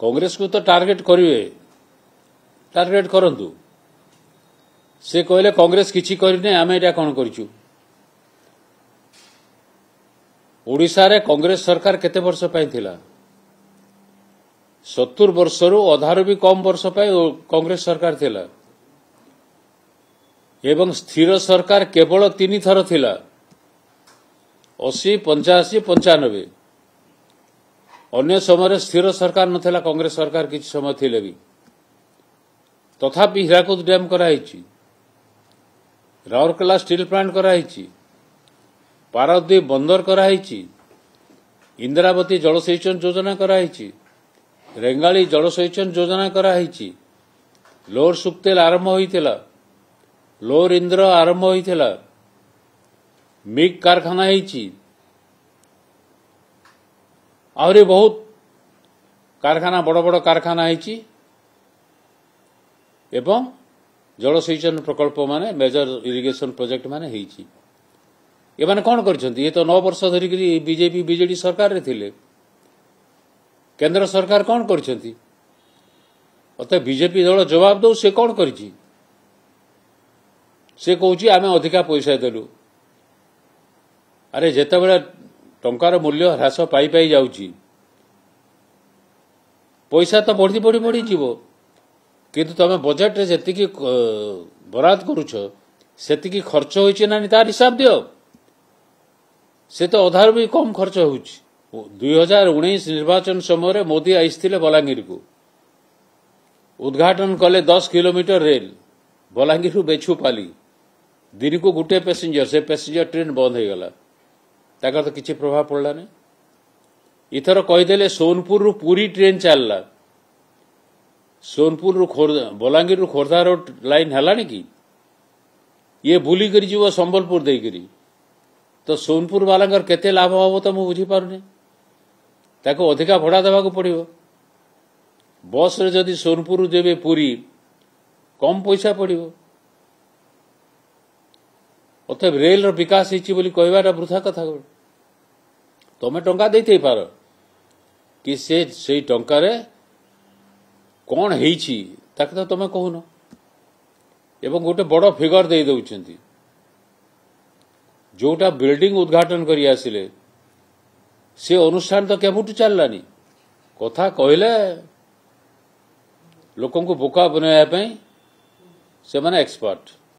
कांग्रेस को तो टार्गेट करेंगे, टार्गेट करंतु। से कहले कांग्रेस किछि करने आमे एटा कोन करिछु। ओडिशा रे कांग्रेस सरकार केते वर्ष पाई थिला? 70 वर्षरु अधारु भी कम वर्ष पाई कांग्रेस सरकार थिला एवं स्थिर सरकार केवल 3 थर थिला, 80, 85, 95। अन्य समय स्थिर सरकार नथिला कांग्रेस सरकार किछि समय थिले भी। तथापि हीराकुद डैम कराइछि, राउरकेला स्टील प्लांट कराइछि, पारादीप बंदर कराइछि, इंदिरावती जलसेचन योजना कराइछि, रेंगाली जलसेचन योजना कराइछि, लोअर सुक्तेल आरंभ होइतिला, लोअर इंद्र आरंभ होइतिला, मिग कारखाना होइछि, आहरी बहुत कारखाना बड़ बड़ कारखाना होइछि एवं जलसेचन प्रकल्प माने मेजर इरिगेशन प्रोजेक्ट माने होइछि। ये माने कोन करछन्ती? ये तो 9 वर्ष धरि बीजेपी बीजेडी सरकार रे थिले। केंद्र सरकार कोन करछन्ती? अते बीजेपी दल जवाब दो से कोन करछि? से कहूछि आमे अधिका पैसा देलु। अरे जेते बेले टंकार मूल्य ह्रास पाई पाई जाउछि, पैसा तो बढ़ी बढ़ी बढ़ी जीवो, किंतु तमे बजेट रे जेतिकी बराद करूछ सेतिकी खर्च होइछि ना तार हिसाब दियो। से तो अधार भी कम खर्च होउछि। 2019 निर्वाचन समय मोदी आइथिले बलांगीर को, उद्घाटन कले 10 किलोमीटर रेल बलांगीर बेछुपाली, दिन को गुटे पैसेंजर, से पैसेंजर ट्रेन बंद हो गला, ताकर तो किछि प्रभाव पड़ला ने। इथर कहीदेले सोनपुर रु पूरी ट्रेन चलला, सोनपुर रु खोर्धा, बलांगीर रु खोर्धा रोड लाइन हलानी कि ये बुली करी जीव संबलपुर दे करी, तो सोनपुर वालांगर केते लाभ हबो तो मु बुझी पारुने। ताको अधिका भड़ा देबा को पड़िबो। बस रे जदी सोनपुर जेबे पूरी कम पैसा पड़िबो। अतः रेल रो विकास हिची बोली कहबाटा वृथा कथा। तमे टंका देते पार कि से टंका रे कोन हेइची ताके तो तमे कहून, एवं गोटे बड़ फिगर दे दउछंती। जोटा बिल्डिंग उद्घाटन करी आसिले से अनुष्ठान तो केबुटू चललानी। कथा कहले लोकन को बोका बनाया पे से माने एक्सपर्ट।